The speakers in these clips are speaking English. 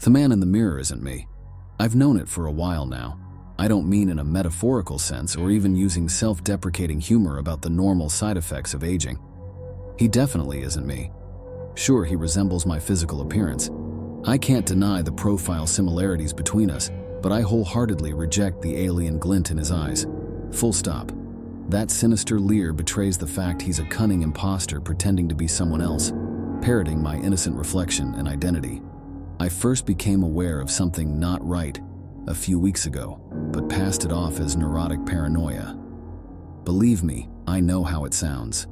The man in the mirror isn't me. I've known it for a while now. I don't mean in a metaphorical sense or even using self-deprecating humor about the normal side effects of aging. He definitely isn't me. Sure, he resembles my physical appearance. I can't deny the profile similarities between us, but I wholeheartedly reject the alien glint in his eyes. Full stop. That sinister leer betrays the fact he's a cunning imposter pretending to be someone else, parroting my innocent reflection and identity. I first became aware of something not right a few weeks ago, but passed it off as neurotic paranoia. Believe me, I know how it sounds.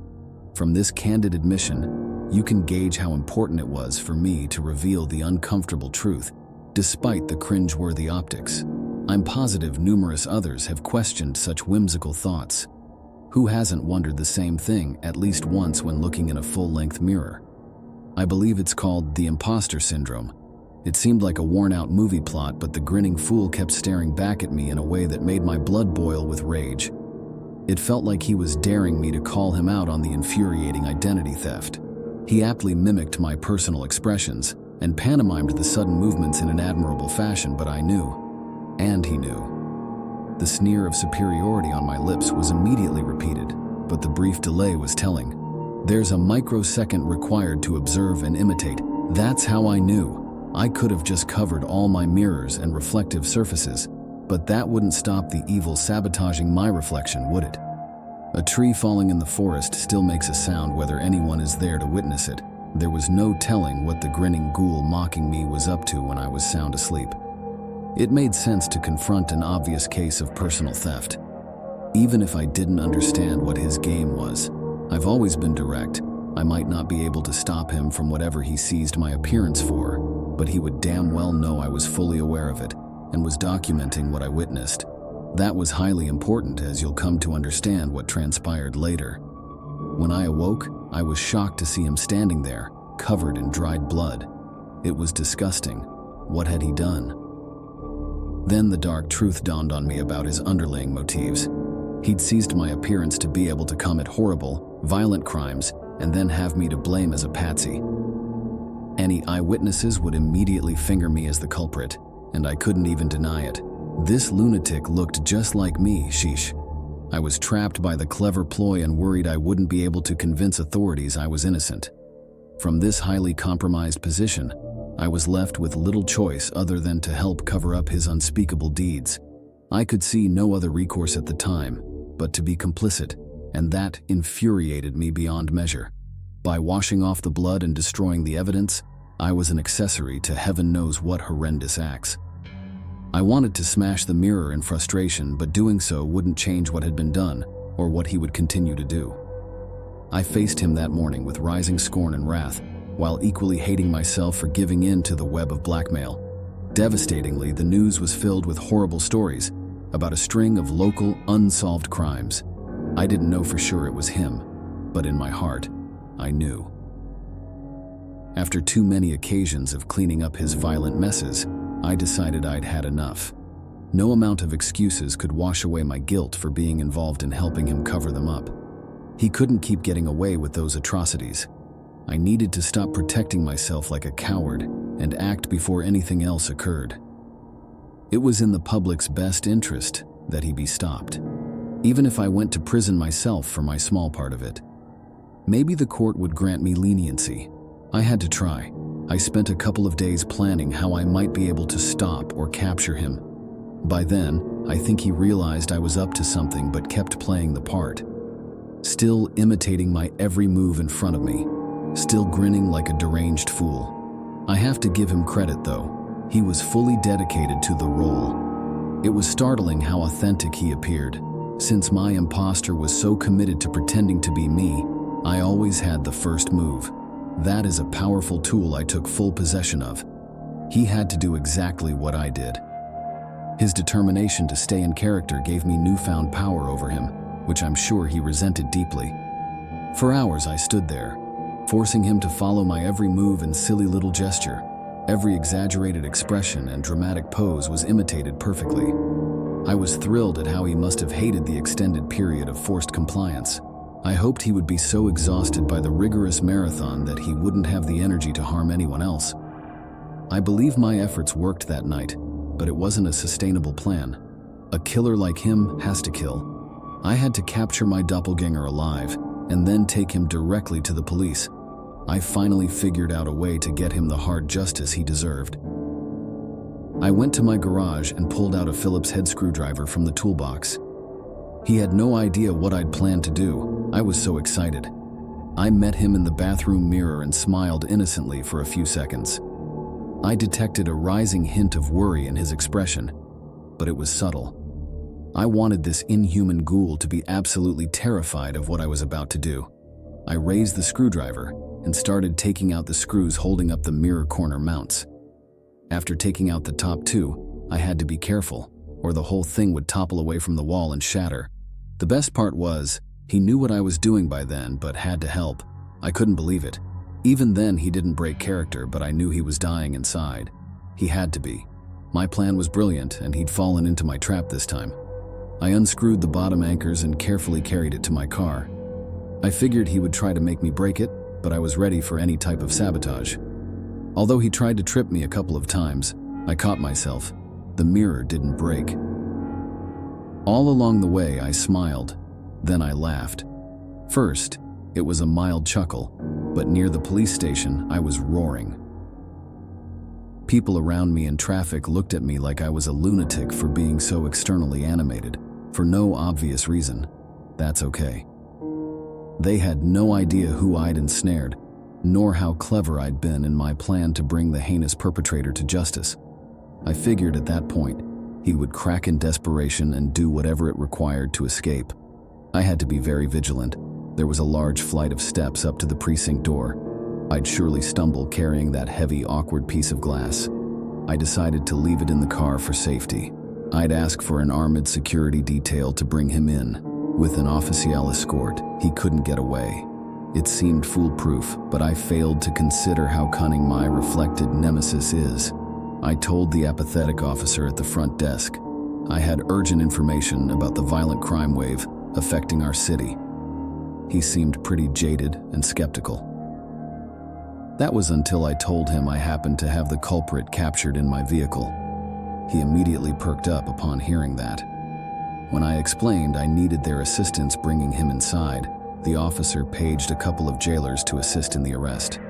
From this candid admission, you can gauge how important it was for me to reveal the uncomfortable truth, despite the cringe-worthy optics. I'm positive numerous others have questioned such whimsical thoughts. Who hasn't wondered the same thing at least once when looking in a full-length mirror? I believe it's called the imposter syndrome. It seemed like a worn-out movie plot, but the grinning fool kept staring back at me in a way that made my blood boil with rage. It felt like he was daring me to call him out on the infuriating identity theft. He aptly mimicked my personal expressions and pantomimed the sudden movements in an admirable fashion, but I knew, and he knew. The sneer of superiority on my lips was immediately repeated, but the brief delay was telling. There's a microsecond required to observe and imitate. That's how I knew. I could have just covered all my mirrors and reflective surfaces, but that wouldn't stop the evil sabotaging my reflection, would it? A tree falling in the forest still makes a sound whether anyone is there to witness it. There was no telling what the grinning ghoul mocking me was up to when I was sound asleep. It made sense to confront an obvious case of personal theft. Even if I didn't understand what his game was, I've always been direct. I might not be able to stop him from whatever he seized my appearance for, but he would damn well know I was fully aware of it and was documenting what I witnessed. That was highly important, as you'll come to understand what transpired later. When I awoke, I was shocked to see him standing there, covered in dried blood. It was disgusting. What had he done? Then the dark truth dawned on me about his underlying motives. He'd seized my appearance to be able to commit horrible, violent crimes and then have me to blame as a patsy. Any eyewitnesses would immediately finger me as the culprit, and I couldn't even deny it. This lunatic looked just like me, sheesh. I was trapped by the clever ploy and worried I wouldn't be able to convince authorities I was innocent. From this highly compromised position, I was left with little choice other than to help cover up his unspeakable deeds. I could see no other recourse at the time, but to be complicit, and that infuriated me beyond measure. By washing off the blood and destroying the evidence, I was an accessory to heaven knows what horrendous acts. I wanted to smash the mirror in frustration, but doing so wouldn't change what had been done or what he would continue to do. I faced him that morning with rising scorn and wrath, while equally hating myself for giving in to the web of blackmail. Devastatingly, the news was filled with horrible stories about a string of local, unsolved crimes. I didn't know for sure it was him, but in my heart, I knew. After too many occasions of cleaning up his violent messes, I decided I'd had enough. No amount of excuses could wash away my guilt for being involved in helping him cover them up. He couldn't keep getting away with those atrocities. I needed to stop protecting myself like a coward and act before anything else occurred. It was in the public's best interest that he be stopped, even if I went to prison myself for my small part of it. Maybe the court would grant me leniency. I had to try. I spent a couple of days planning how I might be able to stop or capture him. By then, I think he realized I was up to something but kept playing the part. Still imitating my every move in front of me. Still grinning like a deranged fool. I have to give him credit though. He was fully dedicated to the role. It was startling how authentic he appeared. Since my imposter was so committed to pretending to be me, I always had the first move. That is a powerful tool I took full possession of. He had to do exactly what I did. His determination to stay in character gave me newfound power over him, which I'm sure he resented deeply. For hours I stood there, forcing him to follow my every move and silly little gesture. Every exaggerated expression and dramatic pose was imitated perfectly. I was thrilled at how he must have hated the extended period of forced compliance. I hoped he would be so exhausted by the rigorous marathon that he wouldn't have the energy to harm anyone else. I believe my efforts worked that night, but it wasn't a sustainable plan. A killer like him has to kill. I had to capture my doppelganger alive and then take him directly to the police. I finally figured out a way to get him the hard justice he deserved. I went to my garage and pulled out a Phillips head screwdriver from the toolbox. He had no idea what I'd planned to do. I was so excited. I met him in the bathroom mirror and smiled innocently for a few seconds. I detected a rising hint of worry in his expression, but it was subtle. I wanted this inhuman ghoul to be absolutely terrified of what I was about to do. I raised the screwdriver and started taking out the screws holding up the mirror corner mounts. After taking out the top two, I had to be careful, or the whole thing would topple away from the wall and shatter. The best part was, he knew what I was doing by then, but had to help. I couldn't believe it. Even then, he didn't break character, but I knew he was dying inside. He had to be. My plan was brilliant, and he'd fallen into my trap this time. I unscrewed the bottom anchors and carefully carried it to my car. I figured he would try to make me break it, but I was ready for any type of sabotage. Although he tried to trip me a couple of times, I caught myself. The mirror didn't break. All along the way, I smiled. Then I laughed. First, it was a mild chuckle, but near the police station, I was roaring. People around me in traffic looked at me like I was a lunatic for being so externally animated, for no obvious reason. That's okay. They had no idea who I'd ensnared, nor how clever I'd been in my plan to bring the heinous perpetrator to justice. I figured at that point, he would crack in desperation and do whatever it required to escape. I had to be very vigilant. There was a large flight of steps up to the precinct door. I'd surely stumble carrying that heavy, awkward piece of glass. I decided to leave it in the car for safety. I'd ask for an armored security detail to bring him in. With an official escort, he couldn't get away. It seemed foolproof, but I failed to consider how cunning my reflected nemesis is. I told the apathetic officer at the front desk. I had urgent information about the violent crime wave affecting our city. He seemed pretty jaded and skeptical. That was until I told him I happened to have the culprit captured in my vehicle. He immediately perked up upon hearing that. When I explained I needed their assistance bringing him inside, the officer paged a couple of jailers to assist in the arrest.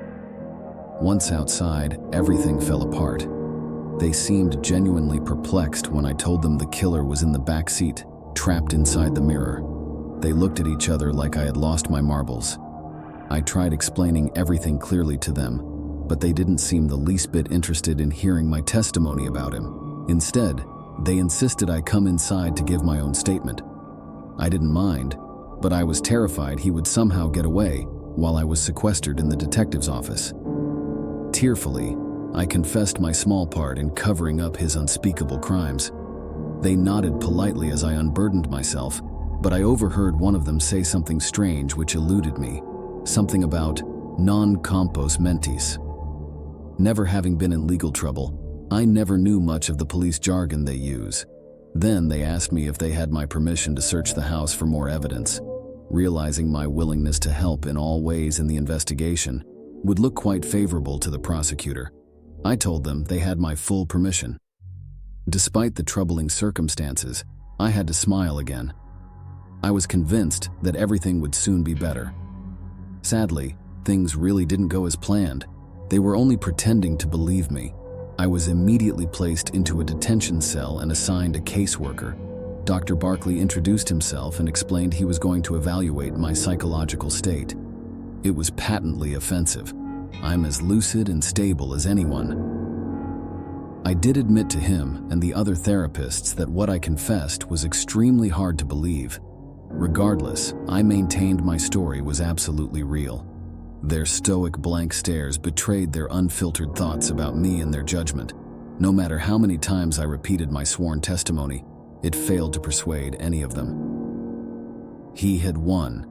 Once outside, everything fell apart. They seemed genuinely perplexed when I told them the killer was in the back seat, trapped inside the mirror. They looked at each other like I had lost my marbles. I tried explaining everything clearly to them, but they didn't seem the least bit interested in hearing my testimony about him. Instead, they insisted I come inside to give my own statement. I didn't mind, but I was terrified he would somehow get away while I was sequestered in the detective's office. Tearfully, I confessed my small part in covering up his unspeakable crimes. They nodded politely as I unburdened myself, but I overheard one of them say something strange which eluded me. Something about non compos mentis. Never having been in legal trouble, I never knew much of the police jargon they use. Then they asked me if they had my permission to search the house for more evidence. Realizing my willingness to help in all ways in the investigation would look quite favorable to the prosecutor, I told them they had my full permission. Despite the troubling circumstances, I had to smile again. I was convinced that everything would soon be better. Sadly, things really didn't go as planned. They were only pretending to believe me. I was immediately placed into a detention cell and assigned a caseworker. Dr. Barkley introduced himself and explained he was going to evaluate my psychological state. It was patently offensive. I'm as lucid and stable as anyone. I did admit to him and the other therapists that what I confessed was extremely hard to believe. Regardless, I maintained my story was absolutely real. Their stoic blank stares betrayed their unfiltered thoughts about me and their judgment. No matter how many times I repeated my sworn testimony, it failed to persuade any of them. He had won.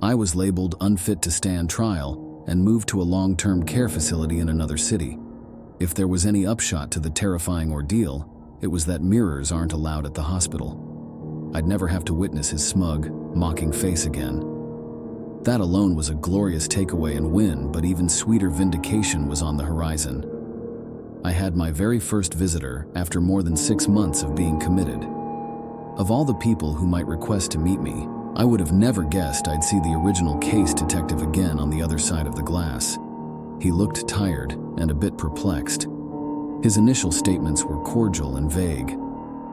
I was labeled unfit to stand trial and moved to a long-term care facility in another city. If there was any upshot to the terrifying ordeal, it was that mirrors aren't allowed at the hospital. I'd never have to witness his smug, mocking face again. That alone was a glorious takeaway and win, but even sweeter vindication was on the horizon. I had my very first visitor after more than 6 months of being committed. Of all the people who might request to meet me, I would have never guessed I'd see the original case detective again on the other side of the glass. He looked tired and a bit perplexed. His initial statements were cordial and vague.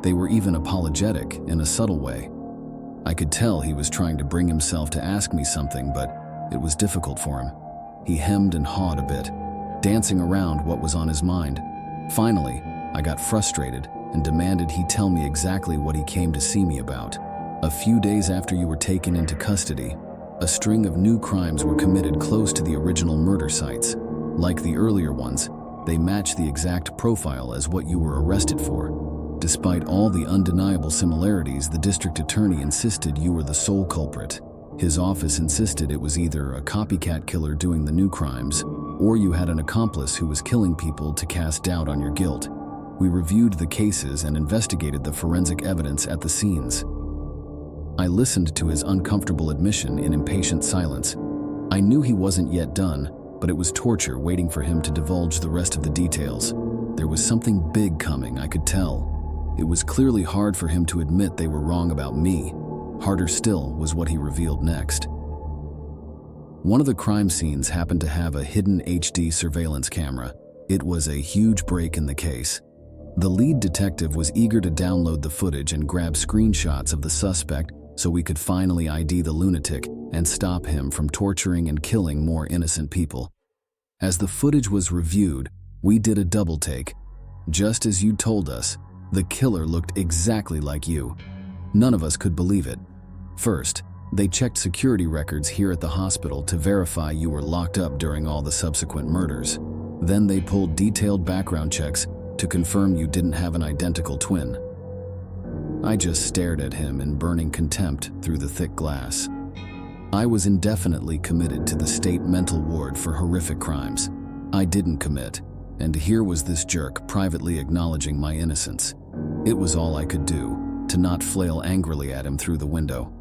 They were even apologetic in a subtle way. I could tell he was trying to bring himself to ask me something, but it was difficult for him. He hemmed and hawed a bit, dancing around what was on his mind. Finally, I got frustrated and demanded he tell me exactly what he came to see me about. A few days after you were taken into custody, a string of new crimes were committed close to the original murder sites. Like the earlier ones, they matched the exact profile as what you were arrested for. Despite all the undeniable similarities, the district attorney insisted you were the sole culprit. His office insisted it was either a copycat killer doing the new crimes, or you had an accomplice who was killing people to cast doubt on your guilt. We reviewed the cases and investigated the forensic evidence at the scenes. I listened to his uncomfortable admission in impatient silence. I knew he wasn't yet done, but it was torture waiting for him to divulge the rest of the details. There was something big coming, I could tell. It was clearly hard for him to admit they were wrong about me. Harder still was what he revealed next. One of the crime scenes happened to have a hidden HD surveillance camera. It was a huge break in the case. The lead detective was eager to download the footage and grab screenshots of the suspect so we could finally ID the lunatic and stop him from torturing and killing more innocent people. As the footage was reviewed, we did a double take. Just as you told us, the killer looked exactly like you. None of us could believe it. First, they checked security records here at the hospital to verify you were locked up during all the subsequent murders. Then they pulled detailed background checks to confirm you didn't have an identical twin. I just stared at him in burning contempt through the thick glass. I was indefinitely committed to the state mental ward for horrific crimes. I didn't commit, and here was this jerk privately acknowledging my innocence. It was all I could do to not flail angrily at him through the window.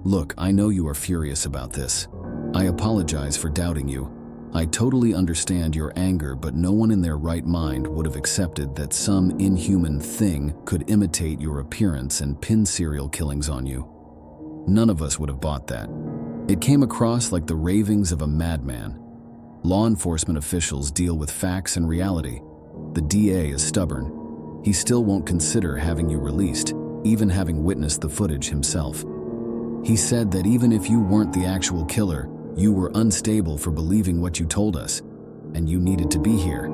Look, I know you are furious about this. I apologize for doubting you. I totally understand your anger, but no one in their right mind would have accepted that some inhuman thing could imitate your appearance and pin serial killings on you. None of us would have bought that. It came across like the ravings of a madman. Law enforcement officials deal with facts and reality. The DA is stubborn. He still won't consider having you released, even having witnessed the footage himself. He said that even if you weren't the actual killer, you were unstable for believing what you told us, and you needed to be here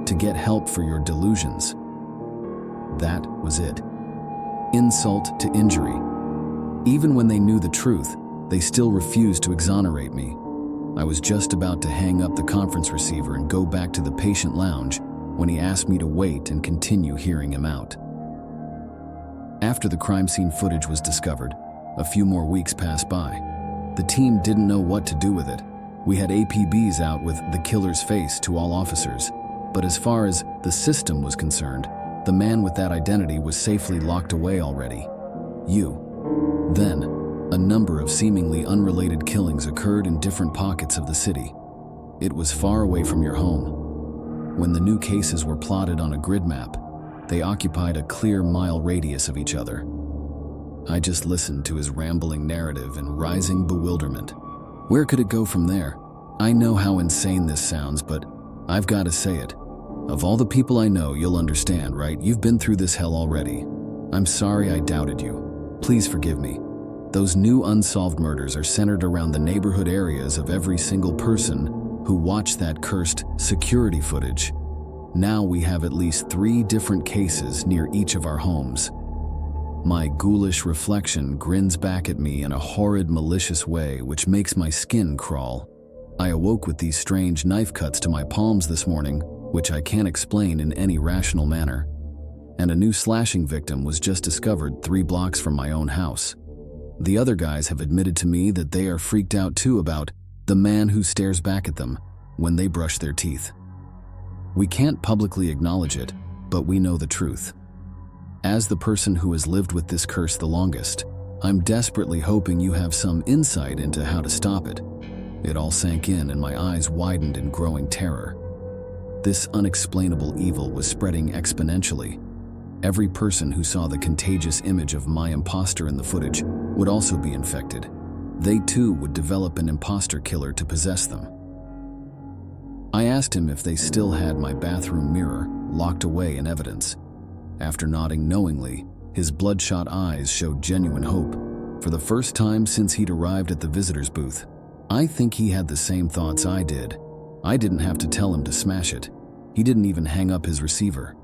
to get help for your delusions. That was it. Insult to injury. Even when they knew the truth, they still refused to exonerate me. I was just about to hang up the conference receiver and go back to the patient lounge when he asked me to wait and continue hearing him out. After the crime scene footage was discovered, a few more weeks passed by. The team didn't know what to do with it. We had APBs out with the killer's face to all officers, but as far as the system was concerned, the man with that identity was safely locked away already. You. Then, a number of seemingly unrelated killings occurred in different pockets of the city. It was far away from your home. When the new cases were plotted on a grid map, they occupied a clear mile radius of each other. I just listened to his rambling narrative in rising bewilderment. Where could it go from there? I know how insane this sounds, but I've got to say it. Of all the people I know, you'll understand, right? You've been through this hell already. I'm sorry I doubted you. Please forgive me. Those new unsolved murders are centered around the neighborhood areas of every single person who watched that cursed security footage. Now we have at least 3 different cases near each of our homes. My ghoulish reflection grins back at me in a horrid, malicious way which makes my skin crawl. I awoke with these strange knife cuts to my palms this morning, which I can't explain in any rational manner. And a new slashing victim was just discovered 3 blocks from my own house. The other guys have admitted to me that they are freaked out too about the man who stares back at them when they brush their teeth. We can't publicly acknowledge it, but we know the truth. As the person who has lived with this curse the longest, I'm desperately hoping you have some insight into how to stop it. It all sank in and my eyes widened in growing terror. This unexplainable evil was spreading exponentially. Every person who saw the contagious image of my imposter in the footage would also be infected. They too would develop an imposter killer to possess them. I asked him if they still had my bathroom mirror locked away in evidence. After nodding knowingly, his bloodshot eyes showed genuine hope. For the first time since he'd arrived at the visitor's booth, I think he had the same thoughts I did. I didn't have to tell him to smash it. He didn't even hang up his receiver.